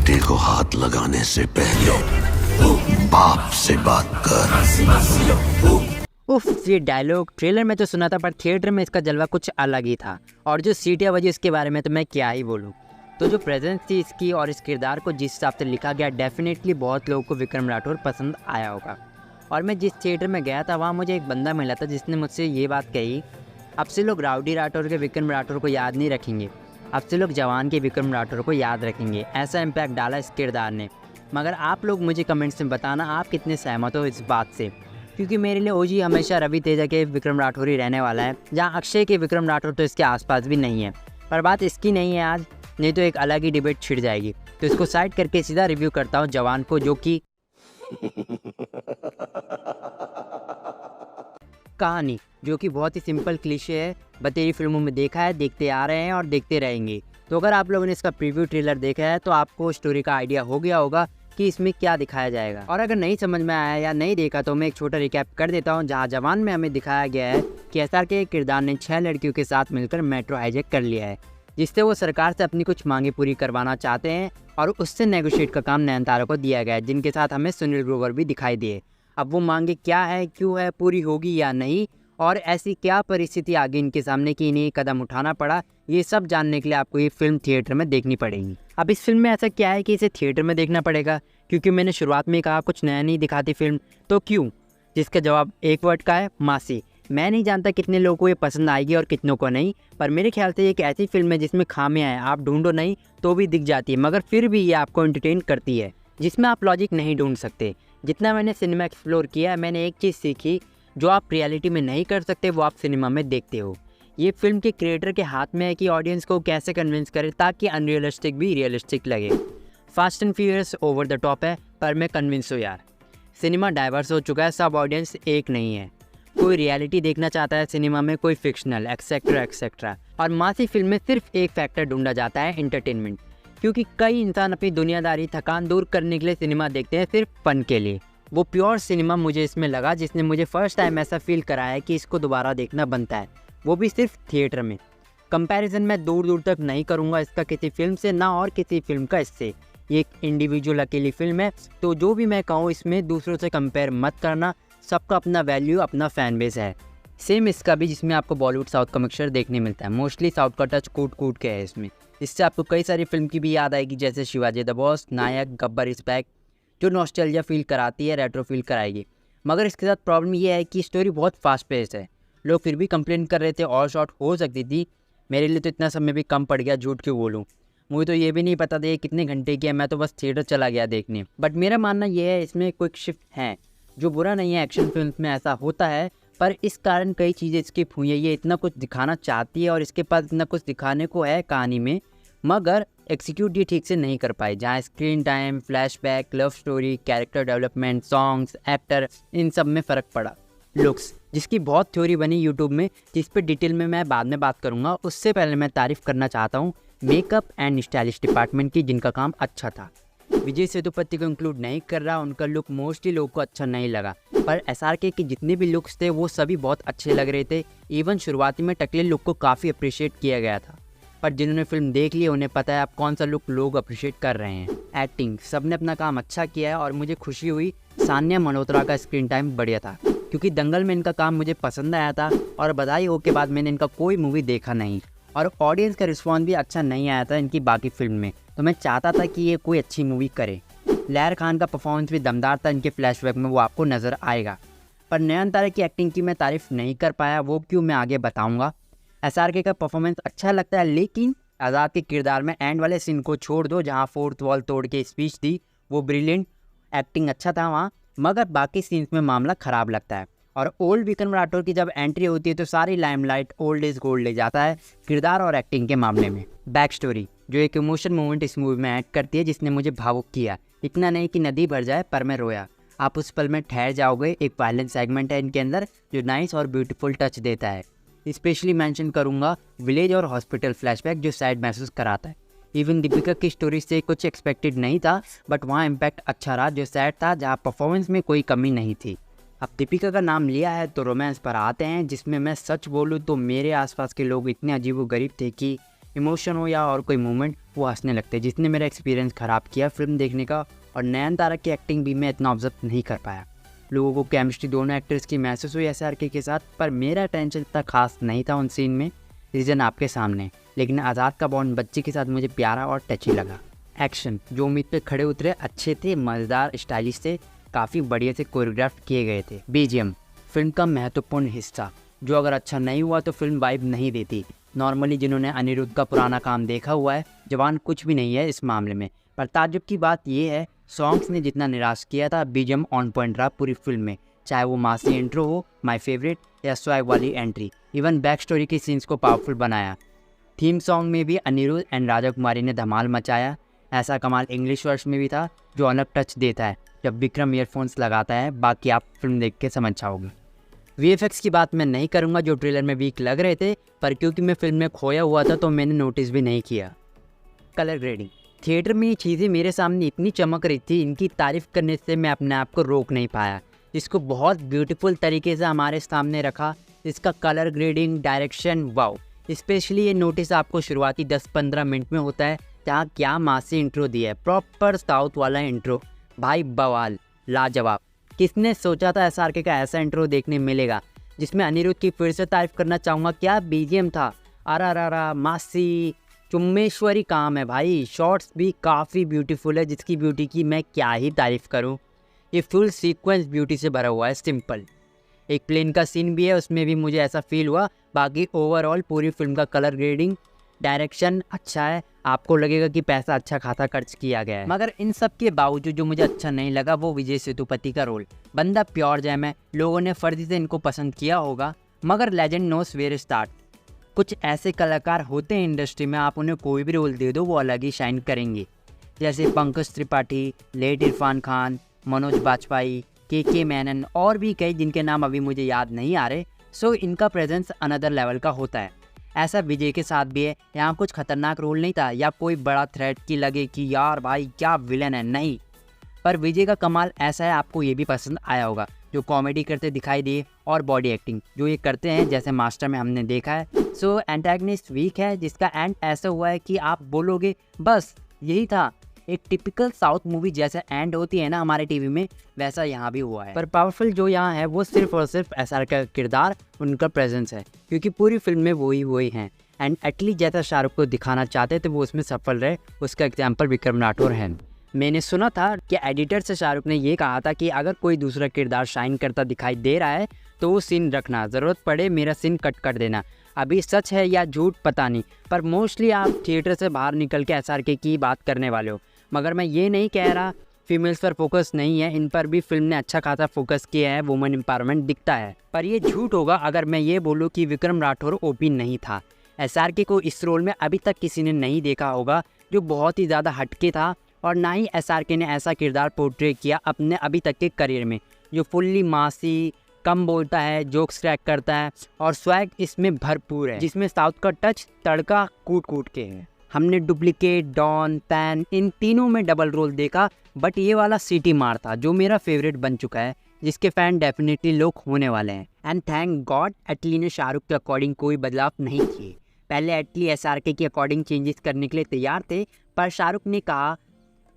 बेटे को हाथ लगाने से पहले बाप से बात कर। उफ, ये डायलॉग ट्रेलर में तो सुना था, पर थिएटर में इसका जलवा कुछ अलग ही था। और जो सीटियाँ बजी इसके बारे में तो मैं क्या ही बोलूँ। तो जो प्रेजेंस थी इसकी और इस किरदार को जिस हिसाब से लिखा गया, डेफिनेटली बहुत लोगों को विक्रम राठौर पसंद आया होगा। और मैं जिस थिएटर में गया था वहाँ मुझे एक बंदा मिला था जिसने मुझसे ये बात कही, अब से लोग राउडी राठौर के विक्रम राठौर को याद नहीं रखेंगे, अब से लोग जवान के विक्रम राठौर को याद रखेंगे। ऐसा इम्पैक्ट डाला इस किरदार ने। मगर आप लोग मुझे कमेंट्स में बताना आप कितने सहमत हो इस बात से, क्योंकि मेरे लिए ओजी हमेशा रवि तेजा के विक्रम राठौर ही रहने वाला है, जहाँ अक्षय के विक्रम राठौर तो इसके आसपास भी नहीं है। पर बात इसकी नहीं है आज, नहीं तो एक अलग ही डिबेट छिड़ जाएगी। तो इसको साइड करके सीधा रिव्यू करता हूँ जवान को, जो कि कहानी जो कि बहुत ही सिंपल क्लीशे है, बतेरी फिल्मों में देखा है, देखते आ रहे हैं और देखते रहेंगे। तो अगर आप लोगों ने इसका प्रीव्यू ट्रेलर देखा है तो आपको स्टोरी का आइडिया हो गया होगा कि इसमें क्या दिखाया जाएगा। और अगर नहीं समझ में आया या नहीं देखा तो मैं एक छोटा रिकैप कर देता हूँ, जहाँ जवान में हमें दिखाया गया है कि एसआर के किरदार ने 6 लड़कियों के साथ मिलकर मेट्रो हाईजैक कर लिया है, जिससे वो सरकार से अपनी कुछ मांगे पूरी करवाना चाहते हैं और उससे नेगोशिएट का काम नयनतारा को दिया गया है, जिनके साथ हमें सुनील ग्रोवर भी दिखाई दिए। अब वो मांगे क्या है, क्यों है, पूरी होगी या नहीं, और ऐसी क्या परिस्थिति आ गई इनके सामने कि इन्हें कदम उठाना पड़ा, ये सब जानने के लिए आपको ये फिल्म थिएटर में देखनी पड़ेगी। अब इस फिल्म में ऐसा क्या है कि इसे थिएटर में देखना पड़ेगा? क्योंकि मैंने शुरुआत में कहा कुछ नया नहीं दिखाती फिल्म, तो क्यों? जिसका जवाब एक वर्ड का है, मासी। मैं नहीं जानता कितने लोगों को ये पसंद आएगी और कितनों को नहीं, पर मेरे ख्याल से ये एक ऐसी फिल्म है जिसमें खामियां हैं, आप ढूंढो नहीं तो भी दिख जाती है, मगर फिर भी ये आपको एंटरटेन करती है, जिसमें आप लॉजिक नहीं ढूंढ सकते। जितना मैंने सिनेमा एक्सप्लोर किया, मैंने एक चीज़ सीखी, जो आप रियलिटी में नहीं कर सकते वो आप सिनेमा में देखते हो। ये फिल्म के क्रिएटर के हाथ में है कि ऑडियंस को कैसे कन्विंस करे ताकि अनरियलिस्टिक भी रियलिस्टिक लगे। Fast and furious over the top है, पर मैं कन्विंस हूँ यार। सिनेमा डाइवर्स हो चुका है, सब ऑडियंस एक नहीं है। कोई रियलिटी देखना चाहता है सिनेमा में, कोई फिक्शनल, एक्सेट्रा एक्सेट्रा। और मासी फिल्म में सिर्फ एक फैक्टर ढूंढा जाता है, एंटरटेनमेंट। क्योंकि कई इंसान अपनी दुनियादारी थकान दूर करने के लिए सिनेमा देखते हैं, सिर्फ फन के लिए। वो प्योर सिनेमा मुझे इसमें लगा, जिसने मुझे फर्स्ट टाइम ऐसा फील कराया कि इसको दोबारा देखना बनता है, वो भी सिर्फ थिएटर में। कंपैरिजन मैं दूर दूर तक नहीं करूँगा इसका किसी फिल्म से, ना और किसी फिल्म का इससे। ये एक इंडिविजुअल अकेली फिल्म है, तो जो भी मैं कहूँ इसमें दूसरों से कंपेयर मत करना। सबका अपना वैल्यू, अपना फैन बेस है। सेम इसका भी, जिसमें आपको बॉलीवुड साउथ का मिक्सचर देखने मिलता है। मोस्टली साउथ का टच कूट कूट के है इसमें। इससे आपको कई सारी फिल्म की भी याद आएगी, जैसे Shivaji the boss, Nayak, Gabbar is back, जो नॉस्टैल्जिया फील कराती है, रेट्रो फील कराएगी। मगर इसके साथ प्रॉब्लम ये है कि स्टोरी बहुत फास्ट पेस है। लोग फिर भी कंप्लेन कर रहे थे और शॉर्ट हो सकती थी, मेरे लिए तो इतना समय भी कम पड़ गया, झूठ क्यों बोलूँ। मुझे तो ये भी नहीं पता था ये कितने घंटे की है, मैं तो बस थिएटर चला गया देखने। बट मेरा मानना ये है इसमें क्विक शिफ्ट है, जो बुरा नहीं है। एक्शन फिल्म में ऐसा होता है, पर इस कारण कई चीज़ें स्किप हुई है। ये इतना कुछ दिखाना चाहती है और इसके पास इतना कुछ दिखाने को है कहानी में, मगर एक्सिक्यूट ये ठीक से नहीं कर पाए। जहाँ screen time, flashback, love story, character development, songs, actor, इन सब में फ़र्क पड़ा। लुक्स, जिसकी बहुत थ्योरी बनी यूट्यूब में, जिस पे डिटेल में मैं बाद में बात करूँगा, उससे पहले मैं तारीफ़ करना चाहता हूँ मेकअप एंड स्टाइलिश डिपार्टमेंट की, जिनका काम अच्छा था। विजय सेतुपति को इंक्लूड नहीं कर रहा, उनका लुक मोस्टली लोगों को अच्छा नहीं लगा, पर एसआरके के जितने भी लुक्स थे वो सभी बहुत अच्छे लग रहे थे। इवन शुरुआती में टकले लुक को काफ़ी अप्रिशिएट किया गया था, पर जिन्होंने फिल्म देख ली उन्हें पता है अब कौन सा लुक लोग अप्रिशिएट कर रहे हैं। एक्टिंग, सबने अपना काम अच्छा किया है और मुझे खुशी हुई सान्या मल्होत्रा का स्क्रीन टाइम बढ़िया था, क्योंकि दंगल में इनका काम मुझे पसंद आया था और बधाई हो के बाद मैंने इनका कोई मूवी देखा नहीं, और ऑडियंस का रिस्पॉन्स भी अच्छा नहीं आया था इनकी बाकी फिल्म में, तो मैं चाहता था कि ये कोई अच्छी मूवी करे। लहर खान का परफॉर्मेंस भी दमदार था इनके फ्लैशबैक में, वो आपको नज़र आएगा। पर नयनतारा की एक्टिंग की मैं तारीफ़ नहीं कर पाया, वो क्यों मैं आगे बताऊँगा। एसआरके का परफॉर्मेंस अच्छा लगता है, लेकिन आज़ाद के किरदार में एंड वाले सीन को छोड़ दो, जहाँ फोर्थ वॉल तोड़ के स्पीच दी, वो ब्रिलियंट, एक्टिंग अच्छा था वहाँ, मगर बाकी सीन्स में मामला ख़राब लगता है। और ओल्ड विक्रम राठौर की जब एंट्री होती है तो सारी लाइमलाइट ओल्ड इज गोल्ड ले जाता है किरदार और एक्टिंग के मामले में। बैक स्टोरी, जो एक इमोशन मोमेंट इस मूवी में ऐड करती है, जिसने मुझे भावुक किया। इतना नहीं कि नदी भर जाए, पर मैं रोया। आप उस पल में ठहर जाओगे। एक वायलेंट सेगमेंट है इनके अंदर जो नाइस और ब्यूटीफुल टच देता है। स्पेशली मेंशन करूँगा विलेज और हॉस्पिटल फ्लैशबैक, जो सैड महसूस कराता है। इवन दीपिका की स्टोरी से कुछ एक्सपेक्टेड नहीं था, बट वहाँ इम्पैक्ट अच्छा रहा जो सैड था, जहाँ परफॉर्मेंस में कोई कमी नहीं थी। अब दीपिका का नाम लिया है तो रोमांस पर आते हैं, जिसमें मैं सच बोलूँ तो मेरे आसपास के लोग इतने अजीबोगरीब थे कि इमोशन हो या और कोई मोमेंट, वो हंसने लगते हैं, जिसने मेरा एक्सपीरियंस ख़राब किया फिल्म देखने का। और नयनतारा की एक्टिंग भी मैं इतना ऑब्जर्व नहीं कर पाया। लोगों को केमिस्ट्री दोनों एक्टर्स की महसूस हुई SRK के साथ, पर मेरा टेंशन इतना खास नहीं था उन सीन में। रीज़न आपके सामने, लेकिन आज़ाद का बॉन्ड बच्चे के साथ मुझे प्यारा और टची लगा। एक्शन जो उम्मीद पे खड़े उतरे अच्छे थे, मज़ेदार, स्टाइलिश थे, काफ़ी बढ़िया से कोरियोग्राफ किए गए थे। BGM फिल्म का महत्वपूर्ण हिस्सा, जो अगर अच्छा नहीं हुआ तो फिल्म वाइब नहीं देती। नॉर्मली जिन्होंने अनिरुद्ध का पुराना काम देखा हुआ है, जवान कुछ भी नहीं है इस मामले में। पर ताज्जुब की बात यह है, सॉन्ग्स ने जितना निराश किया था, BGM ऑन पॉइंट रहा पूरी फिल्म में। चाहे वो मासी इंट्रो हो, माय फेवरेट, या स्वैग वाली एंट्री, इवन बैक स्टोरी के सीन्स को पावरफुल बनाया। थीम सॉन्ग में भी अनिरुद्ध एंड राजा कुमारी ने धमाल मचाया। ऐसा कमाल इंग्लिश वर्स में भी था, जो अलग टच देता है जब विक्रम ईयरफोन्स लगाता है। बाकी आप फिल्म देख के समझ जाओगे। VFX की बात मैं नहीं करूँगा, जो ट्रेलर में वीक लग रहे थे, पर क्योंकि मैं फिल्म में खोया हुआ था तो मैंने नोटिस भी नहीं किया। कलर ग्रेडिंग, थिएटर में ये चीज़ें मेरे सामने इतनी चमक रही थी, इनकी तारीफ़ करने से मैं अपने आप को रोक नहीं पाया। इसको बहुत ब्यूटीफुल तरीके से हमारे सामने रखा। इसका colour grading, direction, wow. Specially ये नोटिस आपको शुरुआती 10-15 मिनट में होता है, जहाँ क्या मासी इंट्रो दिया है, प्रॉपर साउथ वाला इंट्रो, भाई बवाल, लाजवाब। किसने सोचा था SRK का ऐसा इंट्रो देखने मिलेगा, जिसमें अनिरुद्ध की फिर से तारीफ करना चाहूँगा, क्या BGM था, अरा मासी, चुम्मेश्वरी काम है भाई। शॉट्स भी काफ़ी ब्यूटीफुल है, जिसकी ब्यूटी की मैं क्या ही तारीफ़ करूँ। ये फुल सीक्वेंस ब्यूटी से भरा हुआ है। सिंपल एक प्लेन का सीन भी है, उसमें भी मुझे ऐसा फील हुआ। बाकी ओवरऑल पूरी फिल्म का कलर ग्रेडिंग, डायरेक्शन अच्छा है, आपको लगेगा कि पैसा अच्छा खासा खर्च किया गया है। मगर इन सब के बावजूद जो मुझे अच्छा नहीं लगा, वो विजय सेतुपति का रोल। बंदा प्योर जैम है, लोगों ने फर्जी से इनको पसंद किया होगा, मगर लेजेंड नोस वेयर स्टार्ट। कुछ ऐसे कलाकार होते हैं इंडस्ट्री में, आप उन्हें कोई भी रोल दे दो वो अलग ही शाइन करेंगे। जैसे पंकज त्रिपाठी, लेट इरफान खान, मनोज बाजपेयी, के मैनन और भी कई, जिनके नाम अभी मुझे याद नहीं आ रहे। सो इनका प्रेजेंस अनदर लेवल का होता है। ऐसा विजय के साथ भी है। यहाँ कुछ खतरनाक रोल नहीं था या कोई बड़ा थ्रेट की लगे कि यार भाई क्या विलन है, नहीं। पर विजय का कमाल ऐसा है, आपको ये भी पसंद आया होगा, जो कॉमेडी करते दिखाई दिए और बॉडी एक्टिंग जो ये करते हैं, जैसे मास्टर में हमने देखा है। सो एंटागनिस्ट वीक है, जिसका एंड ऐसा हुआ है कि आप बोलोगे बस यही था। एक टिपिकल साउथ मूवी जैसे एंड होती है ना हमारे टीवी में, वैसा यहाँ भी हुआ है। पर पावरफुल जो यहाँ है वो सिर्फ और सिर्फ SRK का किरदार, उनका प्रेजेंस है, क्योंकि पूरी फिल्म में वही हैं। एंड एटली जैसा शाहरुख को दिखाना चाहते थे वो उसमें सफल रहे। उसका एग्जाम्पल विक्रम राठौर है। मैंने सुना था कि एडिटर से शाहरुख ने ये कहा था कि अगर कोई दूसरा किरदार शाइन करता दिखाई दे रहा है तो वो सीन रखना, ज़रूरत पड़े मेरा सीन कट कर देना। अभी सच है या झूठ पता नहीं, पर मोस्टली आप थिएटर से बाहर निकल के SRK की बात करने वाले हो। मगर मैं ये नहीं कह रहा फीमेल्स पर फोकस नहीं है, इन पर भी फिल्म ने अच्छा खासा फोकस किया है, वुमेन एम्पावरमेंट दिखता है। पर ये झूठ होगा अगर मैं ये बोलूँ कि विक्रम राठौर OP नहीं था। SRK को इस रोल में अभी तक किसी ने नहीं देखा होगा, जो बहुत ही ज़्यादा हटके था, और ना ही SRK ने ऐसा किरदार पोर्ट्रे किया अपने अभी तक के करियर में, जो फुल्ली मासी, कम बोलता है, जोक्स क्रैक करता है, और स्वैग इसमें भरपूर है, जिसमें साउथ का टच तड़का कूट के है। हमने डुप्लीकेट, डॉन, पैन, इन तीनों में डबल रोल देखा, बट ये वाला सिटी मार था, जो मेरा फेवरेट बन चुका है, जिसके फैन डेफिनेटली लोग होने वाले हैं। एंड थैंक गॉड एटली ने शाहरुख के अकॉर्डिंग कोई बदलाव नहीं किए। पहले एटली SRK के अकॉर्डिंग चेंजेस करने के लिए तैयार थे, पर शाहरुख ने कहा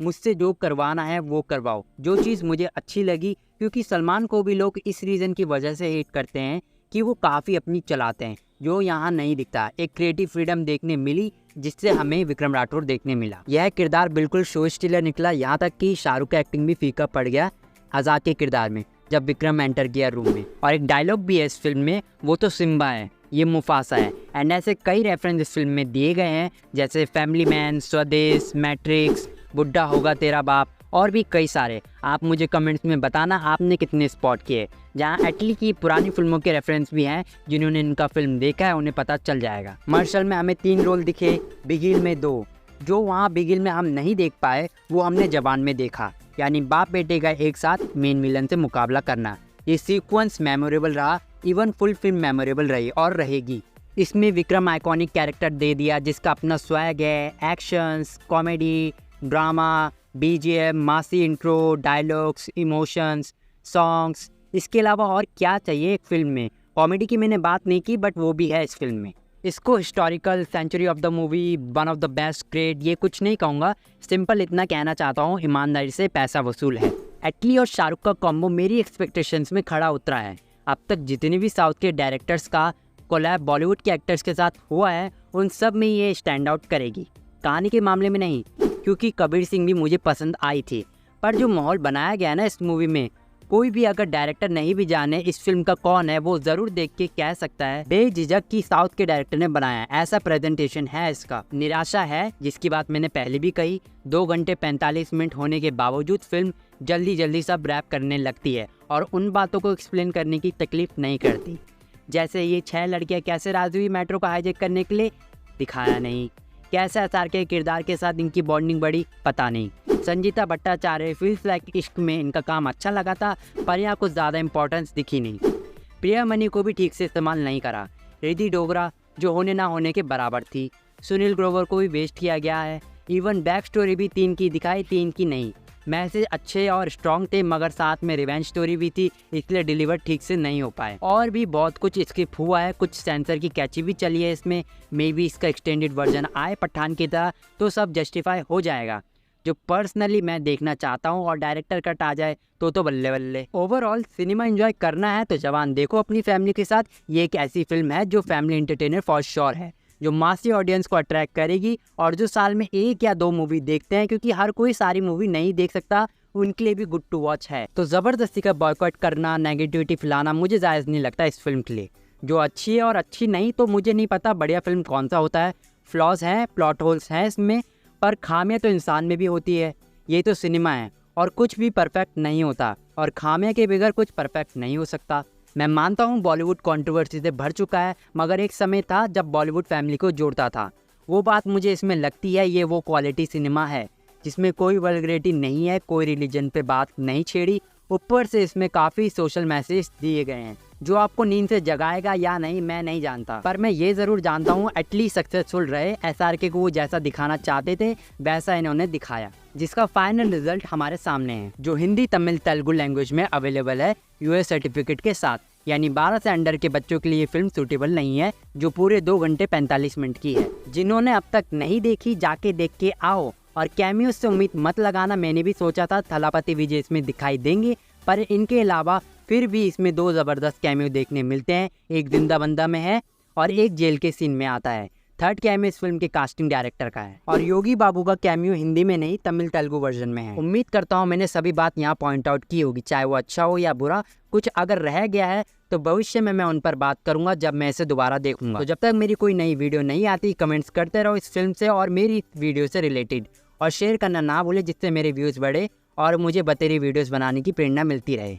मुझसे जो करवाना है वो करवाओ, जो चीज़ मुझे अच्छी लगी, क्योंकि सलमान को भी लोग इस रीज़न की वजह से हेट करते हैं कि वो काफ़ी अपनी चलाते हैं, जो यहाँ नहीं दिखता। एक क्रिएटिव फ्रीडम देखने मिली, जिससे हमें विक्रम राठौर देखने मिला। यह किरदार बिल्कुल शो स्टीलर निकला, यहाँ तक कि शाहरुख का एक्टिंग भी फीका पड़ गया आज़ाद के किरदार में, जब विक्रम एंटर किया रूम में। और एक डायलॉग भी है इस फिल्म में, वो तो सिम्बा है, ये मुफासा है। एंड ऐसे कई रेफरेंस इस फिल्म में दिए गए हैं, जैसे फैमिली मैन, स्वदेश, मैट्रिक्स, बुढ़ा होगा तेरा बाप, और भी कई सारे। आप मुझे कमेंट्स में बताना आपने कितने स्पॉट किए। जहाँ एटली की पुरानी फिल्मों के रेफरेंस भी हैं, जिन्होंने इनका फिल्म देखा है उन्हें पता चल जाएगा। मार्शल में हमें 3 रोल दिखे, बिगिल में 2। जो वहाँ बिगिल में हम नहीं देख पाए वो हमने जवान में देखा, यानी बाप बेटे का एक साथ मेन विलन से मुकाबला करना। ये सीक्वेंस मेमोरेबल रहा, इवन फुल फिल्म मेमोरेबल रही और रहेगी। इसमें विक्रम आइकॉनिक कैरेक्टर दे दिया, जिसका अपना स्वैग है, एक्शंस, कॉमेडी, ड्रामा, BGM, मासी इंट्रो, डायलॉग्स, इमोशंस, सॉन्ग्स। इसके अलावा और क्या चाहिए एक फिल्म में। कॉमेडी की मैंने बात नहीं की, बट वो भी है इस फिल्म में। इसको historical, century of the movie, one of the best, great, ये कुछ नहीं कहूँगा। सिंपल इतना कहना चाहता हूँ, ईमानदारी से पैसा वसूल है। एटली और शाहरुख का कॉम्बो मेरी एक्सपेक्टेशंस में खड़ा उतरा है। अब तक जितने भी साउथ के डायरेक्टर्स का कोलैब बॉलीवुड के एक्टर्स के साथ हुआ है, उन सब में ये स्टैंड आउट करेगी। कहानी के मामले में नहीं, क्योंकि कबीर सिंह भी मुझे पसंद आई थी, पर जो माहौल बनाया गया ना इस मूवी में, कोई भी अगर डायरेक्टर नहीं भी जाने इस फिल्म का कौन है, वो ज़रूर देख के कह सकता है बेझिझक कि साउथ के डायरेक्टर ने बनाया है। ऐसा प्रेजेंटेशन है इसका। निराशा है, जिसकी बात मैंने पहले भी कही, 2 घंटे 45 मिनट होने के बावजूद फिल्म जल्दी जल्दी सब रैप करने लगती है और उन बातों को एक्सप्लेन करने की तकलीफ नहीं करती। जैसे ये 6 लड़कियाँ कैसे राजी हुई मेट्रो को हाईजैक करने के लिए, दिखाया नहीं। कैसे असार के किरदार के साथ इनकी बॉन्डिंग बढ़ी, पता नहीं। संजीता भट्टाचार्य, फील्स लाइक इश्क में इनका काम अच्छा लगा था, पर यहाँ कुछ ज़्यादा इंपॉर्टेंस दिखी नहीं। प्रिया मनी को भी ठीक से इस्तेमाल नहीं करा। रिद्धि डोगरा जो होने ना होने के बराबर थी। सुनील ग्रोवर को भी वेस्ट किया गया है। इवन बैक स्टोरी भी 3 की दिखाई, 3 की नहीं। मैसेज अच्छे और स्ट्रॉन्ग थे, मगर साथ में रिवेंज स्टोरी भी थी, इसलिए डिलीवर ठीक से नहीं हो पाए। और भी बहुत कुछ स्किप हुआ है, कुछ सेंसर की कैची भी चली है इसमें। मे बी इसका एक्सटेंडेड वर्जन आए पठान की तरह तो सब जस्टिफाई हो जाएगा, जो पर्सनली मैं देखना चाहता हूँ। और डायरेक्टर कट आ जाए तो बल्ले बल्ले। ओवरऑल सिनेमा एंजॉय करना है तो जवान देखो अपनी फैमिली के साथ। ये एक ऐसी फिल्म है जो फैमिली एंटरटेनर फॉर श्योर है, जो मासी ऑडियंस को अट्रैक्ट करेगी। और जो साल में 1 या 2 मूवी देखते हैं, क्योंकि हर कोई सारी मूवी नहीं देख सकता, उनके लिए भी गुड टू वॉच है। तो ज़बरदस्ती का बॉयकॉट करना, नेगेटिविटी फैलाना मुझे जायज़ नहीं लगता इस फिल्म के लिए। जो अच्छी है और अच्छी नहीं तो मुझे नहीं पता बढ़िया फिल्म कौन सा होता है। फ्लॉज हैं, प्लॉट होल्स हैं इसमें, पर खामियां तो इंसान में भी होती है। ये तो सिनेमा है और कुछ भी परफेक्ट नहीं होता, और खामियां के बगैर कुछ परफेक्ट नहीं हो सकता। मैं मानता हूँ बॉलीवुड कंट्रोवर्सी से भर चुका है, मगर एक समय था जब बॉलीवुड फैमिली को जोड़ता था। वो बात मुझे इसमें लगती है। ये वो क्वालिटी सिनेमा है जिसमें कोई वल्गैरिटी नहीं है, कोई रिलीजन पे बात नहीं छेड़ी। ऊपर से इसमें काफ़ी सोशल मैसेज दिए गए हैं, जो आपको नींद से जगाएगा या नहीं मैं नहीं जानता, पर मैं ये ज़रूर जानता हूँ एटलीस्ट सक्सेसफुल रहे। SRK को वो जैसा दिखाना चाहते थे वैसा इन्होंने दिखाया, जिसका फाइनल रिजल्ट हमारे सामने है, जो हिंदी, तमिल, तेलुगु लैंग्वेज में अवेलेबल है US सर्टिफिकेट के साथ। यानी 12 से अंडर के बच्चों के लिए ये फिल्म सूटेबल नहीं है, जो पूरे 2 घंटे 45 मिनट की है। जिन्होंने अब तक नहीं देखी, जाके देख के आओ। और कैमियो से उम्मीद मत लगाना। मैंने भी सोचा था थलापति विजय इसमें दिखाई देंगे, पर इनके अलावा फिर भी इसमें 2 ज़बरदस्त कैमियो देखने मिलते हैं। एक जिंदा बंदा में है और एक जेल के सीन में आता है। 3rd कैमियो इस फिल्म के कास्टिंग डायरेक्टर का है। और योगी बाबू का कैमियो हिंदी में नहीं, तमिल तेलुगु वर्जन में है। उम्मीद करता हूँ मैंने सभी बात यहाँ पॉइंट आउट की होगी, चाहे वो अच्छा हो या बुरा। कुछ अगर रह गया है तो भविष्य में मैं उन पर बात करूंगा जब मैं इसे दोबारा देखूंगा। तो जब तक मेरी कोई नई वीडियो नहीं आती, कमेंट्स करते रहो इस फिल्म से और मेरी वीडियो से रिलेटेड, और शेयर करना ना भूले, जिससे मेरे व्यूज़ बढ़े और मुझे बतेरी वीडियोस बनाने की प्रेरणा मिलती रहे।